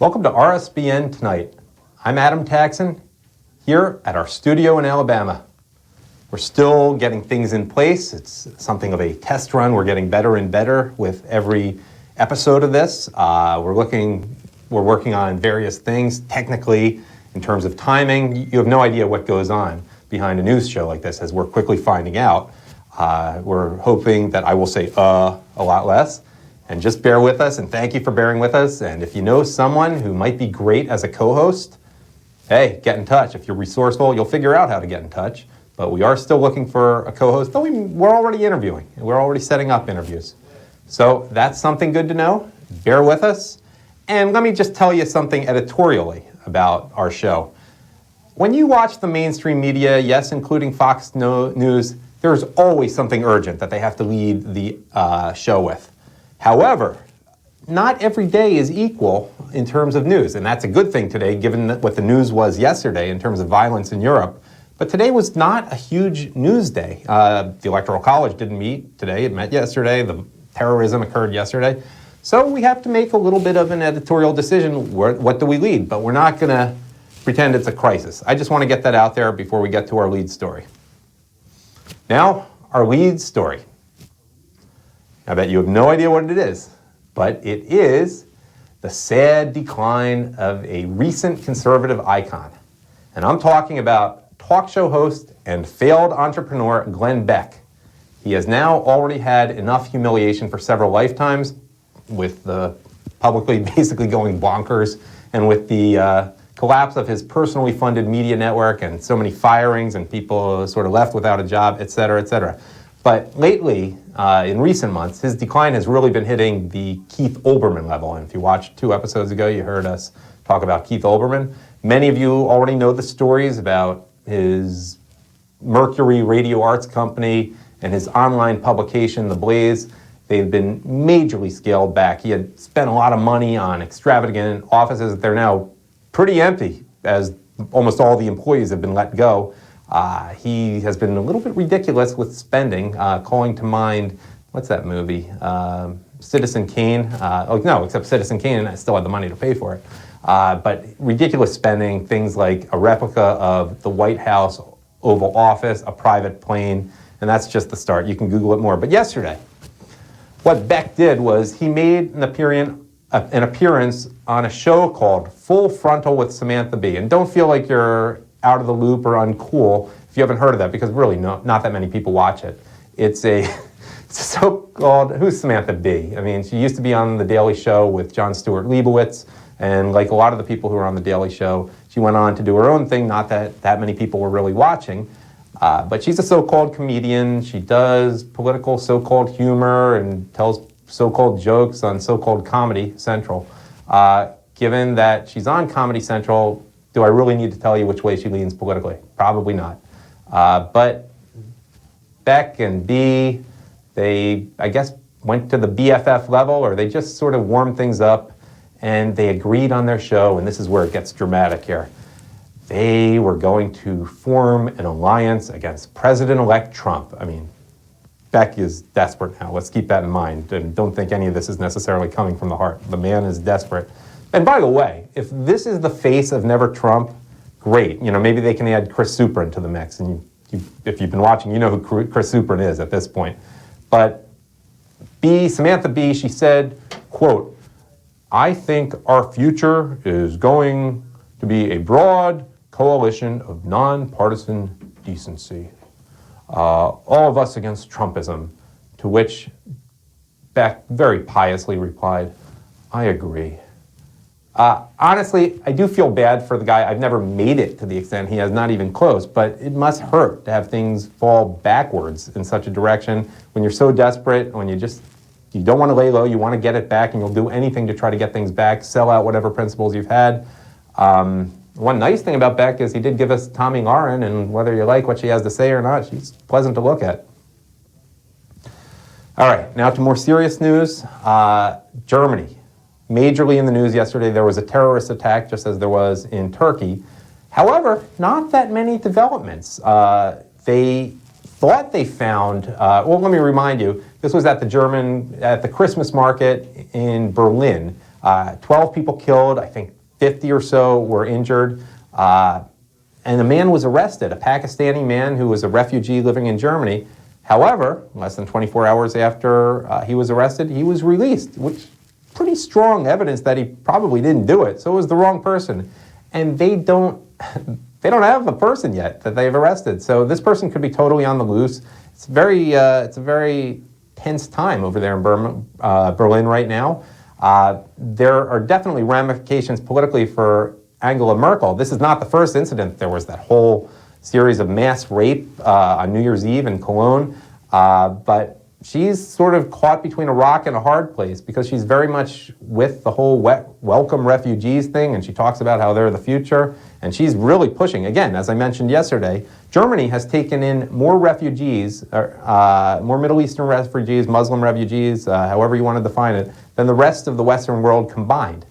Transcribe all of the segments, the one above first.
Welcome to RSBN Tonight. I'm Adam Taxon, here at our studio in Alabama. We're still getting things in place. It's something of a test run. We're getting better and better with every episode of this. We're working on various things technically in terms of timing. You have no idea what goes on behind a news show like this, as we're quickly finding out. We're hoping that I will say a lot less. And just bear with us, and thank you for bearing with us. And if you know someone who might be great as a co-host, hey, get in touch. If you're resourceful, you'll figure out how to get in touch. But we are still looking for a co-host, though we're already interviewing. We're already setting up interviews. So that's something good to know. Bear with us. And let me just tell you something editorially about our show. When you watch the mainstream media, yes, including Fox News, there's always something urgent that they have to lead the show with. However, not every day is equal in terms of news, and that's a good thing today, given what the news was yesterday in terms of violence in Europe. But today was not a huge news day. The Electoral College didn't meet today. It met yesterday. The terrorism occurred yesterday. So we have to make a little bit of an editorial decision. What do we lead? But we're not going to pretend it's a crisis. I just want to get that out there before we get to our lead story. Now, our lead story. I bet you have no idea what it is, but it is the sad decline of a recent conservative icon. And I'm talking about talk show host and failed entrepreneur Glenn Beck. He has now already had enough humiliation for several lifetimes, with the publicly basically going bonkers, and with the collapse of his personally funded media network and so many firings and people sort of left without a job, et cetera, et cetera. But lately, in recent months, his decline has really been hitting the Keith Olbermann level. And if you watched 2 episodes ago, you heard us talk about Keith Olbermann. Many of you already know the stories about his Mercury Radio Arts Company and his online publication, The Blaze. They've been majorly scaled back. He had spent a lot of money on extravagant offices that they're now pretty empty, as almost all the employees have been let go. He has been a little bit ridiculous with spending, calling to mind, what's that movie? Citizen Kane. Except Citizen Kane, I still had the money to pay for it. But ridiculous spending, things like a replica of the White House Oval Office, a private plane, and that's just the start. You can Google it more. But yesterday, what Beck did was he made an appearance on a show called Full Frontal with Samantha Bee. And don't feel like you're out of the loop or uncool if you haven't heard of that, because really not that many people watch it. It's a so-called, who's Samantha Bee? I mean, she used to be on The Daily Show with Jon Stewart Leibowitz, and like a lot of the people who are on The Daily Show, she went on to do her own thing, not that many people were really watching. But she's a so-called comedian. She does political so-called humor and tells so-called jokes on so-called Comedy Central. Given that she's on Comedy Central, do I really need to tell you which way she leans politically? Probably not. But Beck and Bee, they, I guess, went to the BFF level, or they just sort of warmed things up, and they agreed on their show, and this is where it gets dramatic here. They were going to form an alliance against President-elect Trump. I mean, Beck is desperate now. Let's keep that in mind, and don't think any of this is necessarily coming from the heart. The man is desperate. And by the way, if this is the face of Never Trump, great. You know, maybe they can add Chris Suprin to the mix. And if you've been watching, you know who Chris Suprin is at this point. But Samantha Bee, she said, quote, "I think our future is going to be a broad coalition of nonpartisan decency. All of us against Trumpism," to which Beck very piously replied, "I agree." Honestly, I do feel bad for the guy. I've never made it to the extent he has, not even close, but it must hurt to have things fall backwards in such a direction when you're so desperate, when you don't want to lay low, you want to get it back, and you'll do anything to try to get things back, sell out whatever principles you've had. One nice thing about Beck is he did give us Tomi Lahren, and whether you like what she has to say or not, she's pleasant to look at. All right, now to more serious news. Germany. Majorly in the news yesterday, there was a terrorist attack, just as there was in Turkey. However, not that many developments. They thought they found, let me remind you, this was at the Christmas market in Berlin. 12 people killed, I think 50 or so were injured. And a man was arrested, a Pakistani man who was a refugee living in Germany. However, less than 24 hours after he was arrested, he was released, which pretty strong evidence that he probably didn't do it. So it was the wrong person. And they don't have a person yet that they've arrested. So this person could be totally on the loose. It's a very tense time over there in Berlin right now. There are definitely ramifications politically for Angela Merkel. This is not the first incident. There was that whole series of mass rape on New Year's Eve in Cologne. But she's sort of caught between a rock and a hard place because she's very much with the whole welcome refugees thing, and she talks about how they're the future. And she's really pushing. Again, as I mentioned yesterday, Germany has taken in more refugees, more Middle Eastern refugees, Muslim refugees, however you want to define it, than the rest of the Western world combined.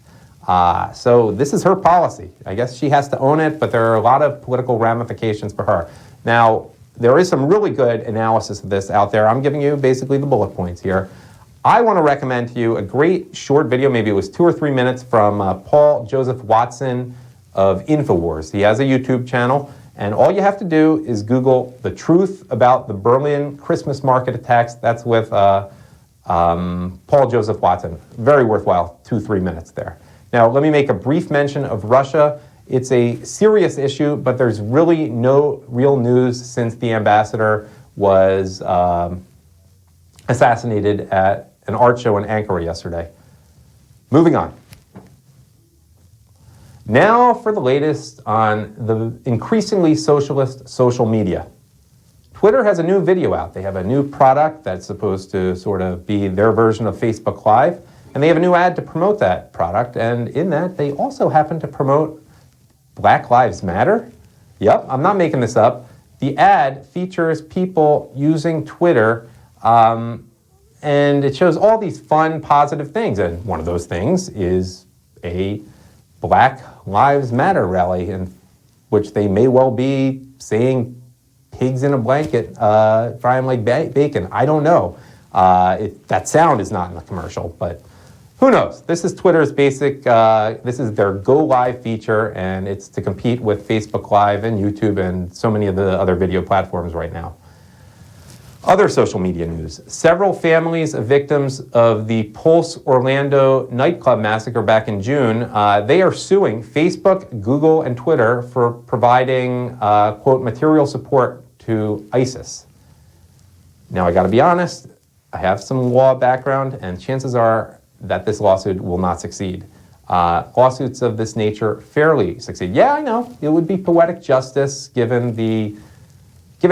So this is her policy. I guess she has to own it, but there are a lot of political ramifications for her. Now, there is some really good analysis of this out there. I'm giving you basically the bullet points here. I want to recommend to you a great short video, maybe it was 2 or 3 minutes, from Paul Joseph Watson of InfoWars. He has a YouTube channel, and all you have to do is Google the truth about the Berlin Christmas market attacks. That's with Paul Joseph Watson. Very worthwhile, 2-3 minutes there. Now, let me make a brief mention of Russia. It's a serious issue, but there's really no real news since the ambassador was assassinated at an art show in Ankara yesterday. Moving on. Now for the latest on the increasingly socialist social media. Twitter has a new video out. They have a new product that's supposed to sort of be their version of Facebook Live, and they have a new ad to promote that product, and in that they also happen to promote Black Lives Matter. Yep, I'm not making this up. The ad features people using Twitter, and it shows all these fun, positive things, and one of those things is a Black Lives Matter rally, in which they may well be saying pigs in a blanket, frying like bacon. I don't know. That sound is not in the commercial, but who knows? This is Twitter's basic, this is their Go Live feature, and it's to compete with Facebook Live and YouTube and so many of the other video platforms right now. Other social media news. Several families of victims of the Pulse Orlando nightclub massacre back in June, they are suing Facebook, Google, and Twitter for providing, quote, material support to ISIS. Now, I gotta be honest, I have some law background, and chances are that this lawsuit will not succeed. Lawsuits of this nature fairly succeed. Yeah, I know, it would be poetic justice given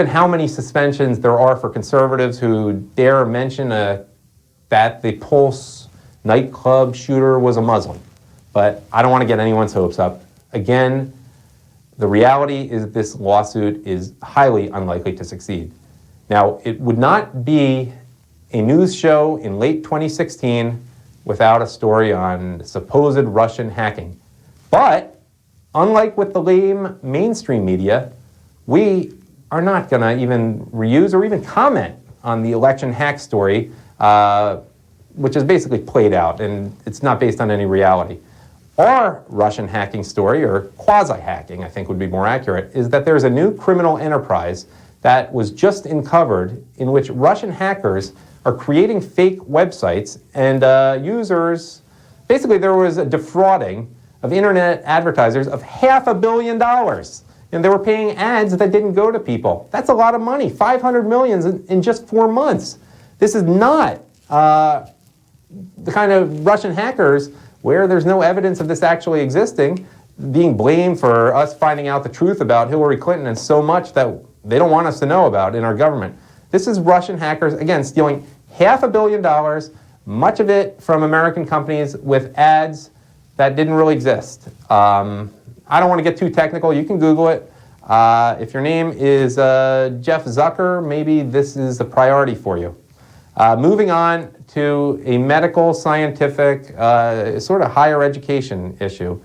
how many suspensions there are for conservatives who dare mention that the Pulse nightclub shooter was a Muslim. But I don't want to get anyone's hopes up. Again, the reality is this lawsuit is highly unlikely to succeed. Now, it would not be a news show in late 2016 without a story on supposed Russian hacking. But, unlike with the lame mainstream media, we are not going to even reuse or even comment on the election hack story, which is basically played out, and it's not based on any reality. Our Russian hacking story, or quasi-hacking, I think would be more accurate, is that there's a new criminal enterprise that was just uncovered in which Russian hackers are creating fake websites and users, basically there was a defrauding of internet advertisers of $500 million. And they were paying ads that didn't go to people. That's a lot of money, $500 million in just 4 months. This is not the kind of Russian hackers where there's no evidence of this actually existing, being blamed for us finding out the truth about Hillary Clinton and so much that they don't want us to know about in our government. This is Russian hackers, again, stealing $500 million, much of it from American companies with ads that didn't really exist. I don't want to get too technical. You can Google it. If your name is Jeff Zucker, maybe this is a priority for you. Moving on to a medical, scientific, sort of higher education issue.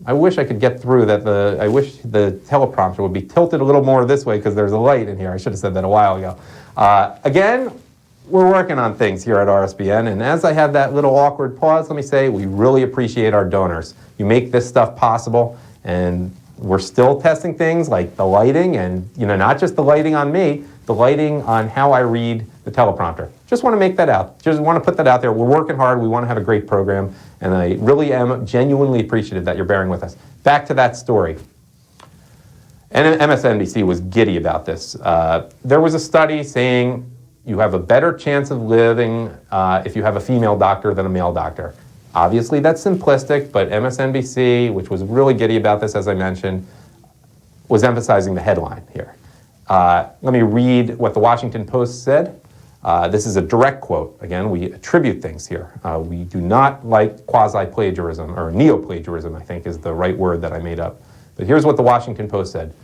I wish I could get through that. I wish the teleprompter would be tilted a little more this way because there's a light in here. I should have said that a while ago. Again, we're working on things here at RSBN, and as I have that little awkward pause, let me say we really appreciate our donors. You make this stuff possible, and we're still testing things like the lighting, and not just the lighting on me, the lighting on how I read the teleprompter. Just want to make that out. Just want to put that out there. We're working hard. We want to have a great program, and I really am genuinely appreciative that you're bearing with us. Back to that story. And MSNBC was giddy about this. There was a study saying you have a better chance of living if you have a female doctor than a male doctor. Obviously, that's simplistic, but MSNBC, which was really giddy about this, as I mentioned, was emphasizing the headline here. Let me read what the Washington Post said. This is a direct quote. Again, we attribute things here. We do not like quasi-plagiarism, or neo-plagiarism, I think is the right word that I made up. But here's what the Washington Post said.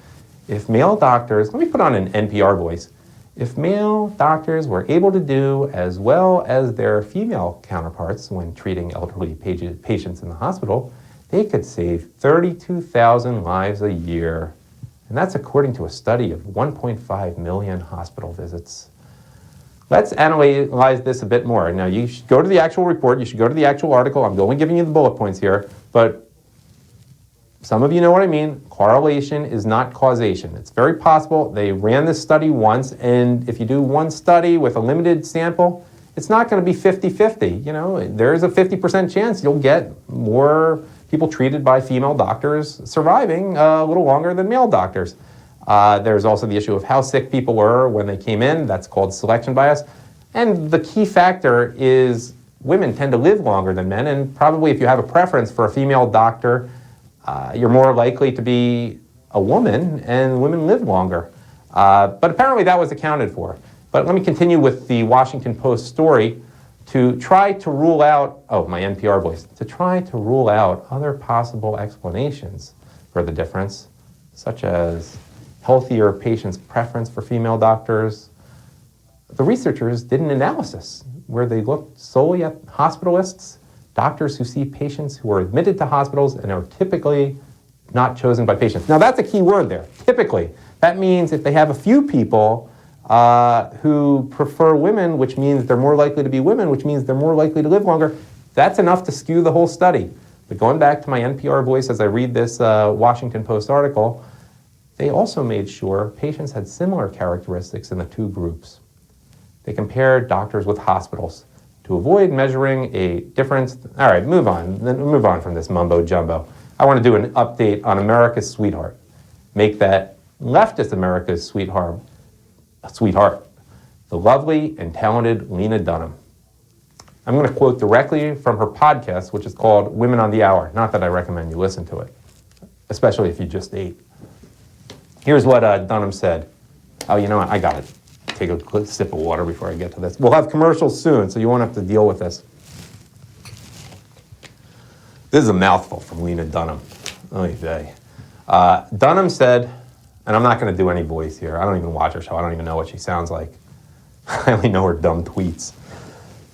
If male doctors, let me put on an NPR voice, if male doctors were able to do as well as their female counterparts when treating elderly patients in the hospital, they could save 32,000 lives a year. And that's according to a study of 1.5 million hospital visits. Let's analyze this a bit more. Now, you should go to the actual report. You should go to the actual article. I'm only giving you the bullet points here, but some of you know what I mean. Correlation is not causation. It's very possible they ran this study once, and if you do one study with a limited sample, it's not going to be 50-50. There's a 50% chance you'll get more people treated by female doctors surviving a little longer than male doctors. There's also the issue of how sick people were when they came in. That's called selection bias. And the key factor is women tend to live longer than men, and probably if you have a preference for a female doctor, you're more likely to be a woman, and women live longer. But apparently that was accounted for. But let me continue with the Washington Post story to try to rule out, my NPR voice, to try to rule out other possible explanations for the difference, such as healthier patients' preference for female doctors. The researchers did an analysis where they looked solely at hospitalists, doctors who see patients who are admitted to hospitals and are typically not chosen by patients. Now that's a key word there, typically. That means if they have a few people who prefer women, which means they're more likely to be women, which means they're more likely to live longer, that's enough to skew the whole study. But going back to my NPR voice as I read this Washington Post article, they also made sure patients had similar characteristics in the two groups. They compared doctors with hospitals to avoid measuring a difference. All right, move on from this mumbo jumbo. I want to do an update on America's sweetheart. Make that leftist America's sweetheart, the lovely and talented Lena Dunham. I'm going to quote directly from her podcast, which is called Women on the Hour. Not that I recommend you listen to it, especially if you just ate. Here's what Dunham said. Oh, you know what? I got it. Take a quick sip of water before I get to this. We'll have commercials soon, so you won't have to deal with this. This is a mouthful from Lena Dunham. Dunham said, and I'm not going to do any voice here. I don't even watch her show. I don't even know what she sounds like. I only know her dumb tweets.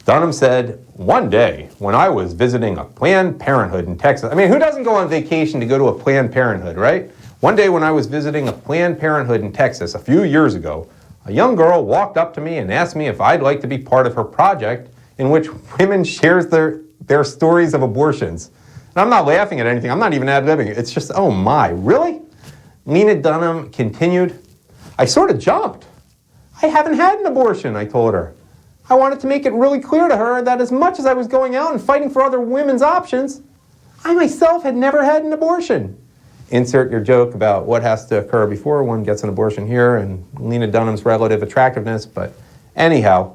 Dunham said, one day when I was visiting a Planned Parenthood in Texas, I mean, who doesn't go on vacation to go to a Planned Parenthood, right? One day when I was visiting a Planned Parenthood in Texas a few years ago, a young girl walked up to me and asked me if I'd like to be part of her project in which women shares their stories of abortions. And I'm not laughing at anything. I'm not even ad-libbing. It's just, oh my, really? Lena Dunham continued, I sort of jumped. I haven't had an abortion, I told her. I wanted to make it really clear to her that as much as I was going out and fighting for other women's options, I myself had never had an abortion. Insert your joke about what has to occur before one gets an abortion here and Lena Dunham's relative attractiveness. But anyhow,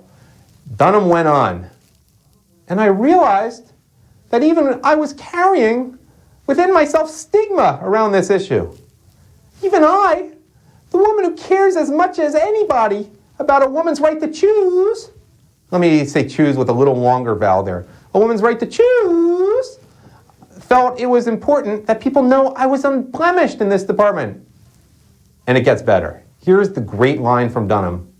Dunham went on. And I realized that even I was carrying within myself stigma around this issue. Even I, the woman who cares as much as anybody about a woman's right to choose, let me say choose with a little longer vowel there, a woman's right to choose, felt it was important that people know I was unblemished in this department. And it gets better. Here's the great line from Dunham.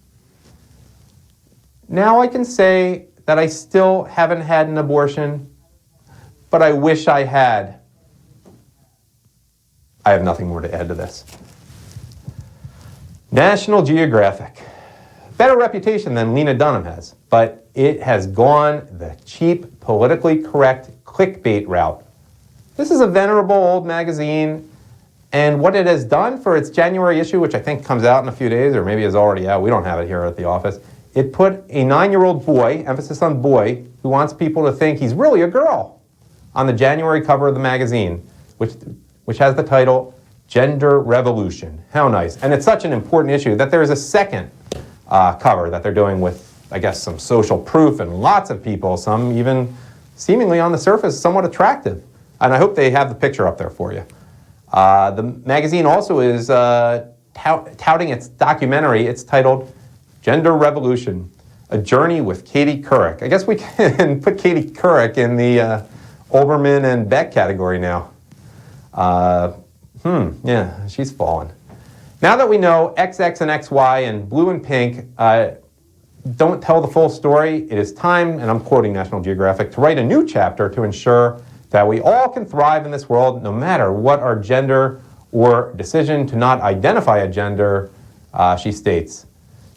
Now I can say that I still haven't had an abortion, but I wish I had. I have nothing more to add to this. National Geographic. better reputation than Lena Dunham has, but it has gone the cheap, politically correct clickbait route. This is a venerable old magazine, and what it has done for its January issue, which I think comes out in a few days, or maybe is already out, we don't have it here at the office, it put a 9-year-old boy, emphasis on boy, who wants people to think he's really a girl, on the January cover of the magazine, which has the title, Gender Revolution. How nice. And it's such an important issue that there's a second cover that they're doing with, I guess, some social proof and lots of people, some even seemingly on the surface somewhat attractive. And I hope they have the picture up there for you. The magazine also is touting its documentary. It's titled Gender Revolution, A Journey with Katie Couric. I guess we can put Katie Couric in the Olbermann and Beck category now. Yeah, she's fallen. Now that we know XX and XY and blue and pink don't tell the full story, it is time, and I'm quoting National Geographic, to write a new chapter to ensure that we all can thrive in this world no matter what our gender or decision to not identify a gender, she states.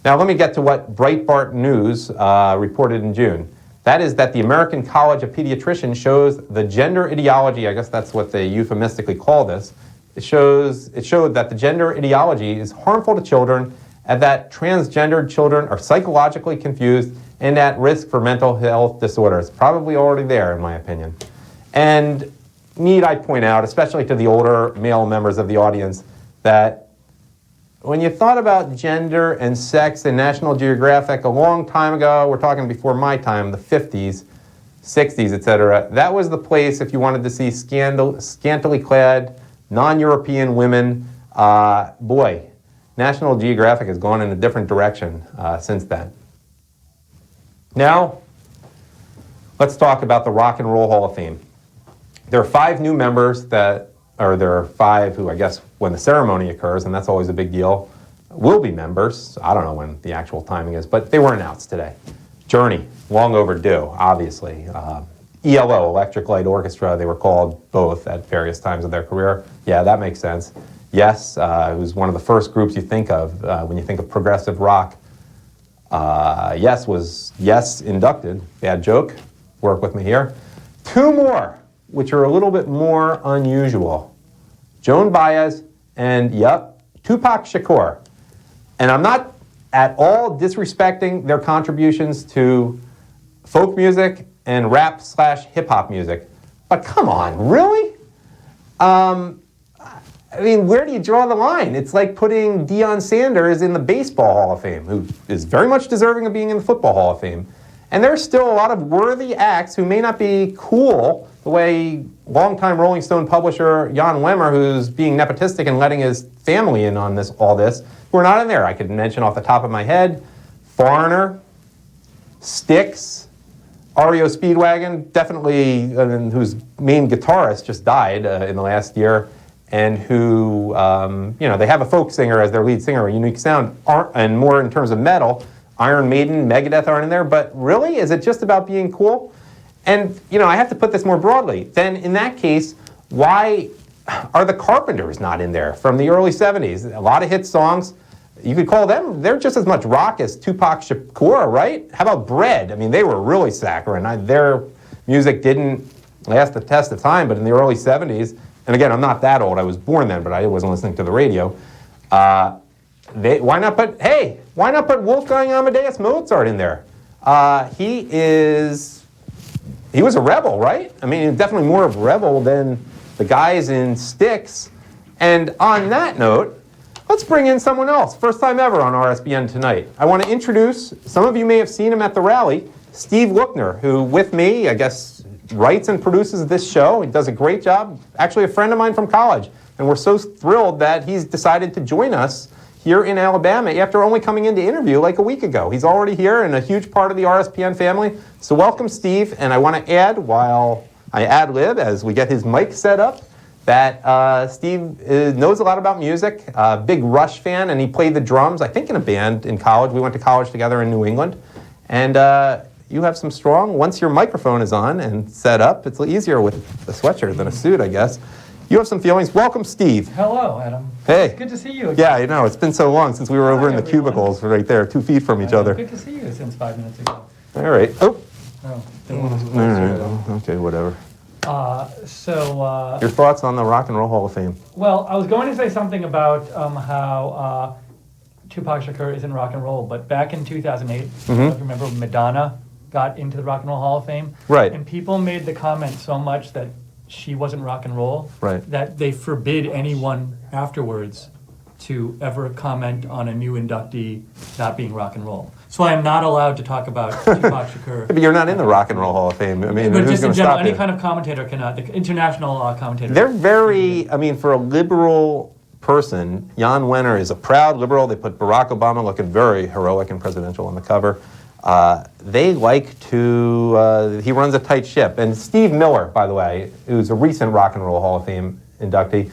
Now let me get to what Breitbart News reported in June. That is that the American College of Pediatricians shows the gender ideology, I guess that's what they euphemistically call this, it showed that the gender ideology is harmful to children and that transgendered children are psychologically confused and at risk for mental health disorders. Probably already there, in my opinion. And need I point out, especially to the older male members of the audience, that when you thought about gender and sex in National Geographic a long time ago, we're talking before my time, the 50s, 60s, etc., that was the place if you wanted to see scantily clad, non-European women. Boy, National Geographic has gone in a different direction since then. Now, let's talk about the Rock and Roll Hall of Fame. There are 5 new members there are 5 who, I guess, when the ceremony occurs, and that's always a big deal, will be members. I don't know when the actual timing is, but they were announced today. Journey, long overdue, obviously. ELO, Electric Light Orchestra, they were called both at various times of their career. Yeah, that makes sense. Yes, it was one of the first groups you think of when you think of progressive rock. Yes was Yes inducted. Bad joke. Work with me here. 2 more, which are a little bit more unusual. Joan Baez and, yep, Tupac Shakur. And I'm not at all disrespecting their contributions to folk music and rap/hip-hop music. But come on, really? I mean, where do you draw the line? It's like putting Deion Sanders in the Baseball Hall of Fame, who is very much deserving of being in the Football Hall of Fame. And there's still a lot of worthy acts who may not be cool the way longtime Rolling Stone publisher Jan Lemmer, who's being nepotistic and letting his family in on all this, who are not in there. I could mention off the top of my head, Foreigner, Styx, REO Speedwagon, definitely, whose main guitarist just died in the last year, and who, they have a folk singer as their lead singer, a unique sound, and more in terms of metal. Iron Maiden, Megadeth aren't in there, but really, is it just about being cool? And, I have to put this more broadly. Then, in that case, why are the Carpenters not in there from the early 70s? A lot of hit songs. You could call them, they're just as much rock as Tupac Shakur, right? How about Bread? I mean, they were really saccharine. Their music didn't last the test of time, but in the early 70s, and again, I'm not that old. I was born then, but I wasn't listening to the radio. Why not put Wolfgang Amadeus Mozart in there? He was a rebel, right? I mean, definitely more of a rebel than the guys in Styx. And on that note, let's bring in someone else. First time ever on RSBN tonight. I want to introduce, some of you may have seen him at the rally, Steve Lookner, who with me, I guess, writes and produces this show. He does a great job. Actually, a friend of mine from college. And we're so thrilled that he's decided to join us here in Alabama after only coming in to interview like a week ago. He's already here and a huge part of the RSBN family. So welcome, Steve. And I want to add, while I ad-lib as we get his mic set up, that Steve knows a lot about music, big Rush fan, and he played the drums, I think in a band in college. We went to college together in New England. And you have some strong, once your microphone is on and set up, it's easier with a sweatshirt than a suit, I guess. You have some feelings. Welcome, Steve. Hello, Adam. Hey. It's good to see you again. Yeah, I know. It's been so long since we were over in the cubicles right there, 2 feet from each other. Good to see you since 5 minutes ago. All right. Oh. Oh, All right. Okay, whatever. Your thoughts on the Rock and Roll Hall of Fame? Well, I was going to say something about how Tupac Shakur is in rock and roll, but back in 2008, if you remember, Madonna got into the Rock and Roll Hall of Fame. Right. And people made the comment so much that she wasn't rock and roll, right, that they forbid anyone afterwards to ever comment on a new inductee not being rock and roll. So I am not allowed to talk about Tupac Shakur. But you're not in the Rock and Roll Hall of Fame. I mean, but who's just in going to general, stop any you? kind of commentator cannot. The international commentator. They're very, I mean, for a liberal person, Jan Wenner is a proud liberal. They put Barack Obama looking very heroic and presidential on the cover. They like to, he runs a tight ship. And Steve Miller, by the way, who's a recent Rock and Roll Hall of Fame inductee,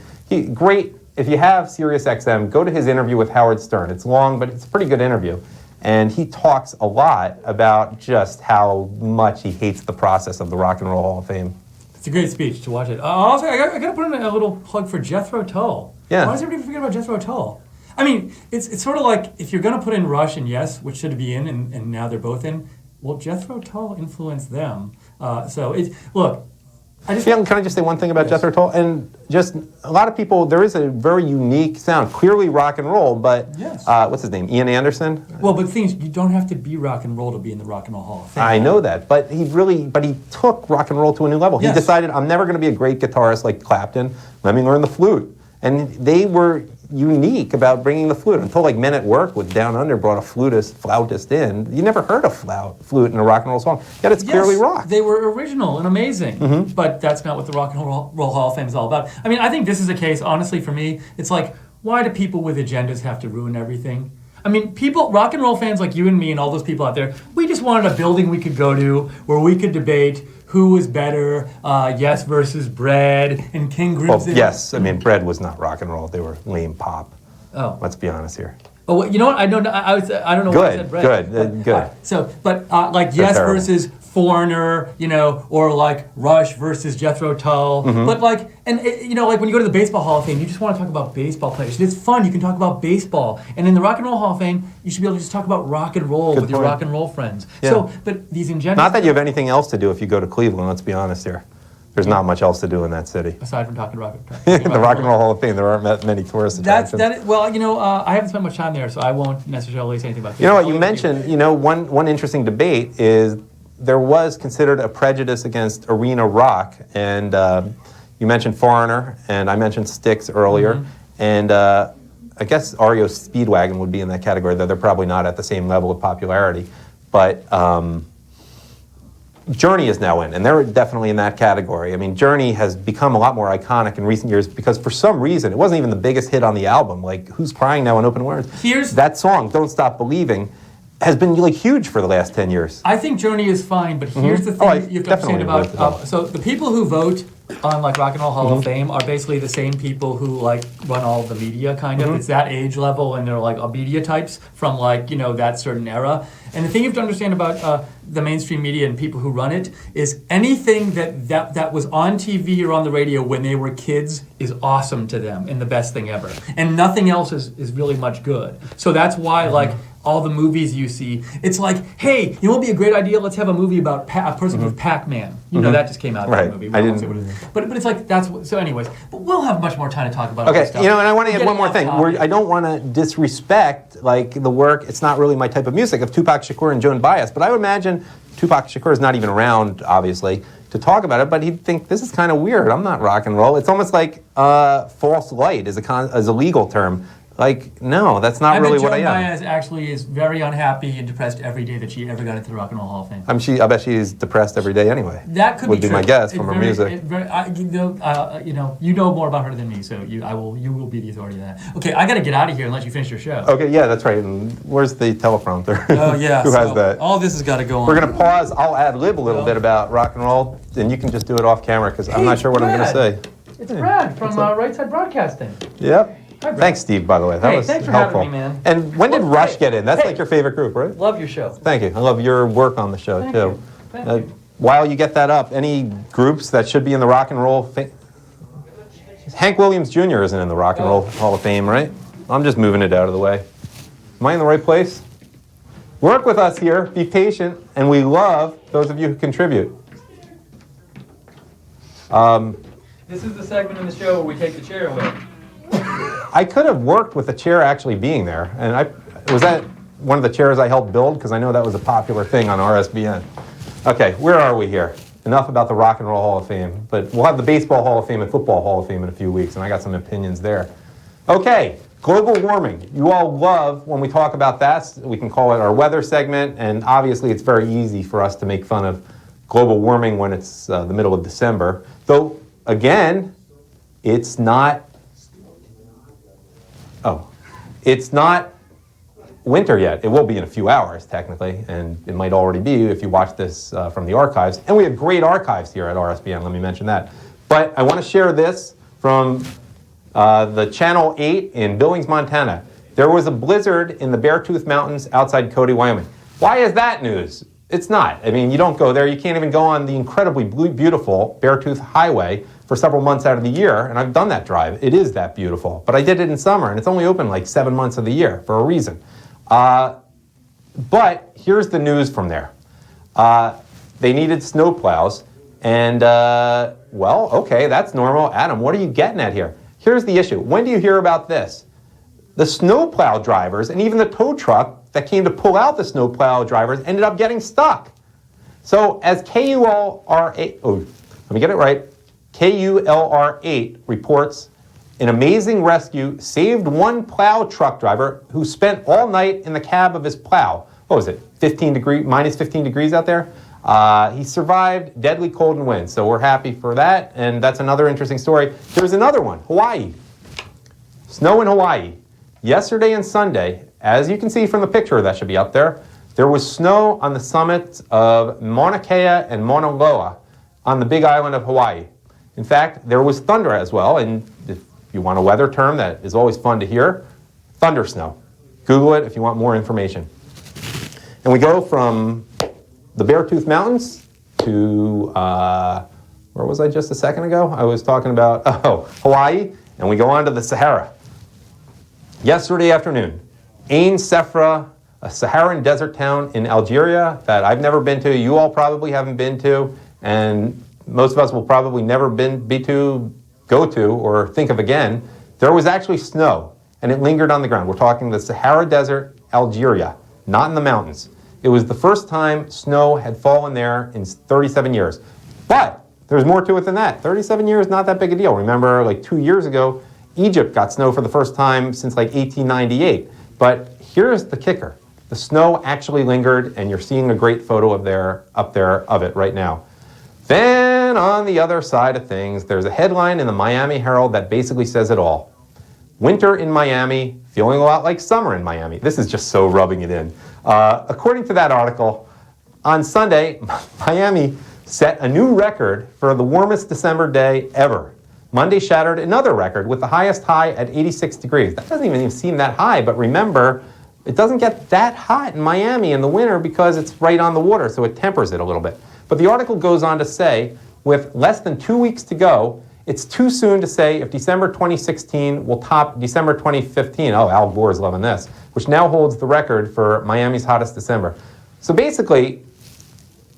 great. If you have SiriusXM, go to his interview with Howard Stern. It's long, but it's a pretty good interview. And he talks a lot about just how much he hates the process of the Rock and Roll Hall of Fame. It's a great speech to watch it. Also, I got to put in a little plug for Jethro Tull. Yeah. Why does everybody forget about Jethro Tull? I mean, it's sort of like if you're going to put in Rush and Yes, which should be in, and now they're both in, well, Jethro Tull influenced them. Look, can I just say one thing about Jethro Tull? And just a lot of people, there is a very unique sound, clearly rock and roll, but what's his name, Ian Anderson? Well, but things, you don't have to be rock and roll to be in the Rock and Roll Hall of Fame. I know that, but he took rock and roll to a new level. He decided, I'm never going to be a great guitarist like Clapton, let me learn the flute. And they were unique about bringing the flute. Until like Men at Work with Down Under brought a flautist in. You never heard a flute in a rock and roll song. Yet it's clearly rock. They were original and amazing, but that's not what the Rock and Roll Hall of Fame is all about. I mean, I think this is a case, honestly, for me, it's like, why do people with agendas have to ruin everything? I mean, rock and roll fans like you and me and all those people out there, we just wanted a building we could go to where we could debate who was better, Yes versus Bread, and King Crimson. Well, yes, I mean, Bread was not rock and roll. They were lame pop. Oh. Let's be honest here. Oh, you know what? I don't know why I said Bread. Good. Like Yes versus Foreigner, or like Rush versus Jethro Tull. But like when you go to the Baseball Hall of Fame, you just want to talk about baseball players. It's fun. You can talk about baseball. And in the Rock and Roll Hall of Fame, you should be able to just talk about rock and roll with your rock and roll friends. Yeah. So, but these engenders... Not that you have anything else to do if you go to Cleveland, let's be honest here. There's not much else to do in that city. Aside from talking rock. The Rock and Roll Hall of Fame, there aren't that many tourist attractions. I haven't spent much time there, so I won't necessarily say anything about that. You know what, you mentioned, one interesting debate is there was considered a prejudice against arena rock, and you mentioned Foreigner, and I mentioned Styx earlier, and I guess REO Speedwagon would be in that category, though they're probably not at the same level of popularity, but Journey is now in, and they're definitely in that category. I mean, Journey has become a lot more iconic in recent years because for some reason, it wasn't even the biggest hit on the album, like Who's Crying Now in Open Words. That song, Don't Stop Believing, has been like huge for the last 10 years. I think Journey is fine, but here's the thing you have to understand about... so the people who vote on like Rock and Roll Hall of Fame are basically the same people who like run all the media, kind of. It's that age level, and they're like media types from like, that certain era. And the thing you have to understand about the mainstream media and people who run it is anything that was on TV or on the radio when they were kids is awesome to them and the best thing ever. And nothing else is really much good. So that's why like all the movies you see, it's like, hey, what would be a great idea? Let's have a movie about a person with Pac-Man. That just came out. Right. That movie. I didn't. But it's like so. Anyways, but we'll have much more time to talk about. Okay, all this stuff. and I want to add one more thing. I don't want to disrespect like the work. It's not really my type of music of Tupac Shakur and Joan Baez, but I would imagine Tupac Shakur is not even around, obviously, to talk about it. But he'd think this is kind of weird. I'm not rock and roll. It's almost like false light is a legal term. Like, no, that's not really what I am. Joan Baez actually is very unhappy and depressed every day that she ever got into the Rock and Roll Hall of Fame. I bet she's depressed every day anyway. That could would be my guess from her music. You know more about her than me, so you will be the authority on that. Okay, I got to get out of here and let you finish your show. Okay, yeah, that's right. And where's the teleprompter? Oh yeah, Who has that? All this has got to go on. We're gonna pause. I'll ad-lib a little bit about rock and roll, and you can just do it off camera because I'm not sure what I'm gonna say. It's Brad from Right Side Broadcasting. Yep. Hi, thanks, Steve, by the way. That was thanks for helpful. having me, man. And when did Rush get in? That's like your favorite group, right? Love your show. Thank you. I love your work on the show, too. Thank you. While you get that up, any groups that should be in the rock and roll Hank Williams Jr. isn't in the Rock and Roll Hall of Fame, right? I'm just moving it out of the way. Am I in the right place? Work with us here, be patient, and we love those of you who contribute. This is the segment in the show where we take the chair away. I could have worked with the chair actually being there, and was that one of the chairs I helped build? Because I know that was a popular thing on RSBN. Okay, where are we here? Enough about the Rock and Roll Hall of Fame, but we'll have the Baseball Hall of Fame and Football Hall of Fame in a few weeks, and I got some opinions there. Okay, global warming. You all love when we talk about that. We can call it our weather segment, and obviously it's very easy for us to make fun of global warming when it's the middle of December. Though, again, it's not winter yet. It will be in a few hours, technically, and it might already be if you watch this from the archives. And we have great archives here at RSBN, let me mention that. But I want to share this from the Channel 8 in Billings, Montana. There was a blizzard in the Beartooth Mountains outside Cody, Wyoming. Why is that news? It's not. I mean, you don't go there. You can't even go on the incredibly beautiful Beartooth Highway for several months out of the year, and I've done that drive. It is that beautiful. But I did it in summer, and it's only open like 7 months of the year for a reason. But here's the news from there. They needed snowplows, and, well, okay, that's normal. Adam, what are you getting at here? Here's the issue. When do you hear about this? The snowplow drivers and even the tow truck that came to pull out the snowplow drivers ended up getting stuck. So as KULR8, let me get it right, KULR8 reports, an amazing rescue saved one plow truck driver who spent all night in the cab of his plow. What was it, minus 15 degrees out there? He survived deadly cold and wind, so we're happy for that, and that's another interesting story. There's another one, Hawaii. Snow in Hawaii. Yesterday and Sunday, as you can see from the picture that should be up there, there was snow on the summits of Mauna Kea and Mauna Loa on the big island of Hawaii. In fact, there was thunder as well, and if you want a weather term that is always fun to hear, thunder snow. Google it if you want more information. And we go from the Beartooth Mountains to, where was I just a second ago? I was talking about, Hawaii, and we go on to the Sahara. Yesterday afternoon, Ain Sefra, a Saharan desert town in Algeria that I've never been to, you all probably haven't been to, and most of us will probably never go to, or think of again. There was actually snow, and it lingered on the ground. We're talking the Sahara Desert, Algeria, not in the mountains. It was the first time snow had fallen there in 37 years. But there's more to it than that. 37 years, not that big a deal. Remember, like 2 years ago, Egypt got snow for the first time since like 1898. But here's the kicker. The snow actually lingered, and you're seeing a great photo up there of it right now. Then on the other side of things, there's a headline in the Miami Herald that basically says it all. Winter in Miami, feeling a lot like summer in Miami. This is just so rubbing it in. According to that article, on Sunday, Miami set a new record for the warmest December day ever. Monday shattered another record with the highest high at 86 degrees. That doesn't even seem that high, but remember, it doesn't get that hot in Miami in the winter because it's right on the water, so it tempers it a little bit. But the article goes on to say, with less than 2 weeks to go, it's too soon to say if December 2016 will top December 2015. Oh, Al Gore's loving this, which now holds the record for Miami's hottest December. So basically,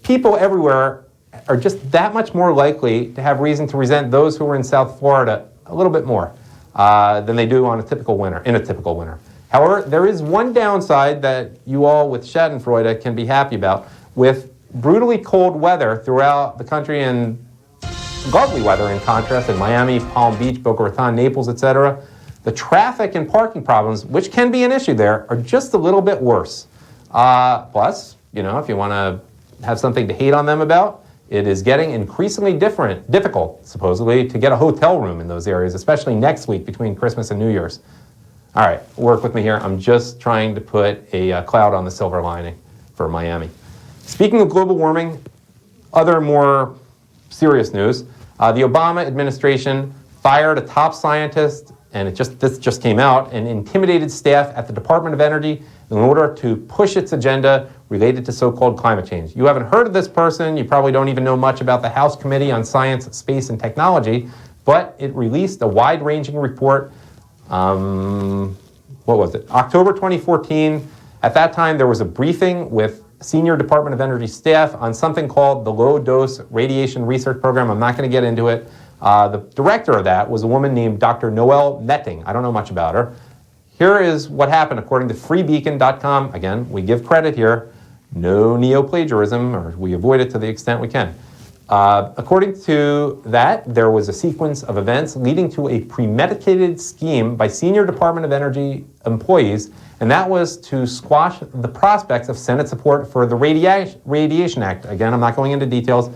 people everywhere are just that much more likely to have reason to resent those who are in South Florida a little bit more than they do in a typical winter. However, there is one downside that you all with Schadenfreude can be happy about. With brutally cold weather throughout the country and lovely weather in contrast in Miami, Palm Beach, Boca Raton, Naples, etc., the traffic and parking problems, which can be an issue there, are just a little bit worse. Plus, if you want to have something to hate on them about, it is getting increasingly difficult, supposedly, to get a hotel room in those areas, especially next week between Christmas and New Year's. All right, work with me here. I'm just trying to put a cloud on the silver lining for Miami. Speaking of global warming, other more serious news. The Obama administration fired a top scientist, and this just came out, and intimidated staff at the Department of Energy in order to push its agenda related to so-called climate change. You haven't heard of this person. You probably don't even know much about the House Committee on Science, Space, and Technology, but it released a wide-ranging report, what was it, October 2014. At that time, there was a briefing with senior Department of Energy staff on something called the Low-Dose Radiation Research Program. I'm not going to get into it. The director of that was a woman named Dr. Noelle Metting. I don't know much about her. Here is what happened according to freebeacon.com. Again, we give credit here. No neo-plagiarism, or we avoid it to the extent we can. According to that, there was a sequence of events leading to a premeditated scheme by senior Department of Energy employees, and that was to squash the prospects of Senate support for the Radiation Act. Again, I'm not going into details,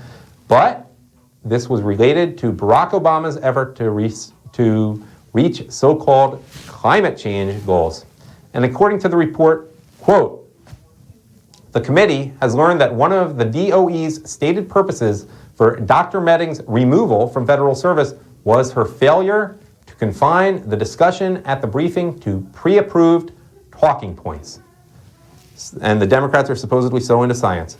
but this was related to Barack Obama's effort to reach so-called climate change goals. And according to the report, quote, the committee has learned that one of the DOE's stated purposes for Dr. Metting's removal from federal service was her failure to confine the discussion at the briefing to pre-approved talking points. And the Democrats are supposedly so into science.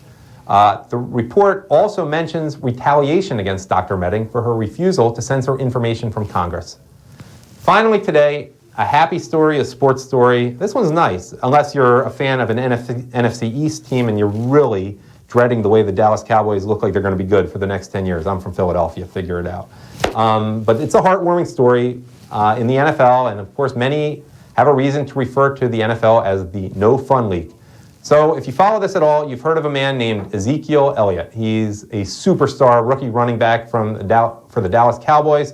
The report also mentions retaliation against Dr. Metting for her refusal to censor information from Congress. Finally today, a happy story, a sports story. This one's nice, unless you're a fan of an NFC East team and you're really dreading the way the Dallas Cowboys look like they're going to be good for the next 10 years. I'm from Philadelphia, figure it out. But it's a heartwarming story in the NFL, and of course many have a reason to refer to the NFL as the No Fun League. So if you follow this at all, you've heard of a man named Ezekiel Elliott. He's a superstar rookie running back for the Dallas Cowboys,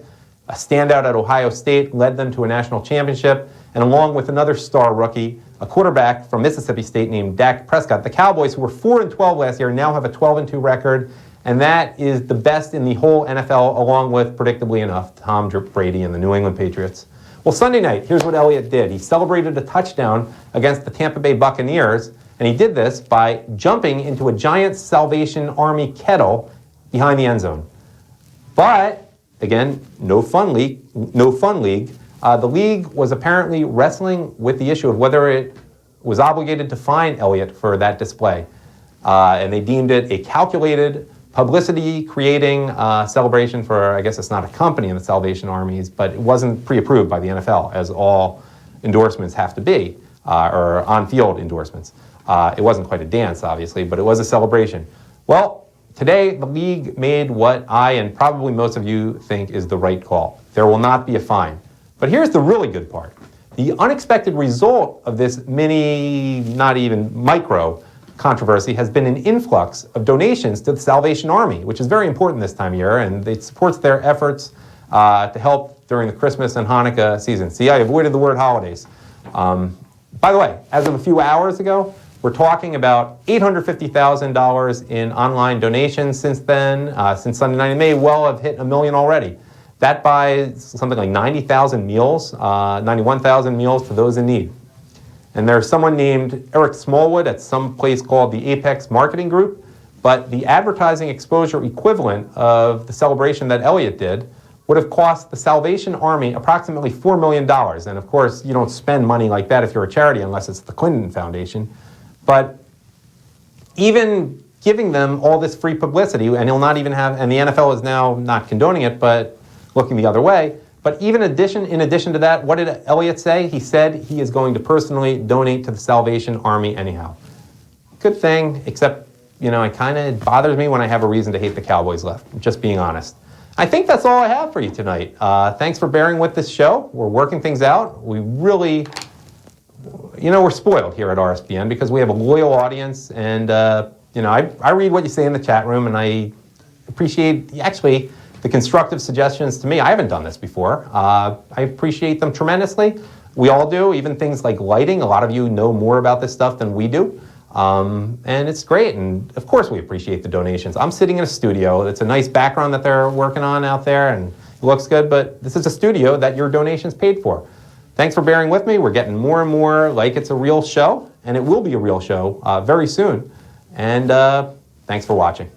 a standout at Ohio State, led them to a national championship, and along with another star rookie, a quarterback from Mississippi State named Dak Prescott. The Cowboys, who were 4-12 last year, now have a 12-2 record, and that is the best in the whole NFL, along with, predictably enough, Tom Brady and the New England Patriots. Well, Sunday night, here's what Elliott did. He celebrated a touchdown against the Tampa Bay Buccaneers, and he did this by jumping into a giant Salvation Army kettle behind the end zone. But, again, no fun league. The league was apparently wrestling with the issue of whether it was obligated to fine Elliott for that display. And they deemed it a calculated, publicity-creating celebration for, I guess it's not a company in the Salvation Armies, but it wasn't pre-approved by the NFL, as all endorsements have to be, or on-field endorsements. It wasn't quite a dance, obviously, but it was a celebration. Well, today, the league made what I and probably most of you think is the right call. There will not be a fine. But here's the really good part. The unexpected result of this mini, not even micro, controversy has been an influx of donations to the Salvation Army, which is very important this time of year, and it supports their efforts to help during the Christmas and Hanukkah season. See, I avoided the word holidays. By the way, as of a few hours ago, we're talking about $850,000 in online donations since then. Since Sunday night, it may well have hit $1 million already. That buys something like 90,000 meals, 91,000 meals to those in need. And there's someone named Eric Smallwood at some place called the Apex Marketing Group, but the advertising exposure equivalent of the celebration that Elliott did would have cost the Salvation Army approximately $4 million. And of course, you don't spend money like that if you're a charity unless it's the Clinton Foundation. But even giving them all this free publicity, and he'll not even have, and the NFL is now not condoning it, but looking the other way. But even in addition to that, what did Elliott say? He said he is going to personally donate to the Salvation Army anyhow. Good thing, except, it kind of bothers me when I have a reason to hate the Cowboys left, just being honest. I think that's all I have for you tonight. Thanks for bearing with this show. We're working things out. We really, we're spoiled here at RSBN because we have a loyal audience, and, I read what you say in the chat room, and I appreciate, actually, the constructive suggestions to me. I haven't done this before. I appreciate them tremendously. We all do, even things like lighting. A lot of you know more about this stuff than we do. And it's great. And of course we appreciate the donations. I'm sitting in a studio. It's a nice background that they're working on out there, and it looks good, but this is a studio that your donations paid for. Thanks for bearing with me. We're getting more and more like it's a real show, and it will be a real show very soon. And thanks for watching.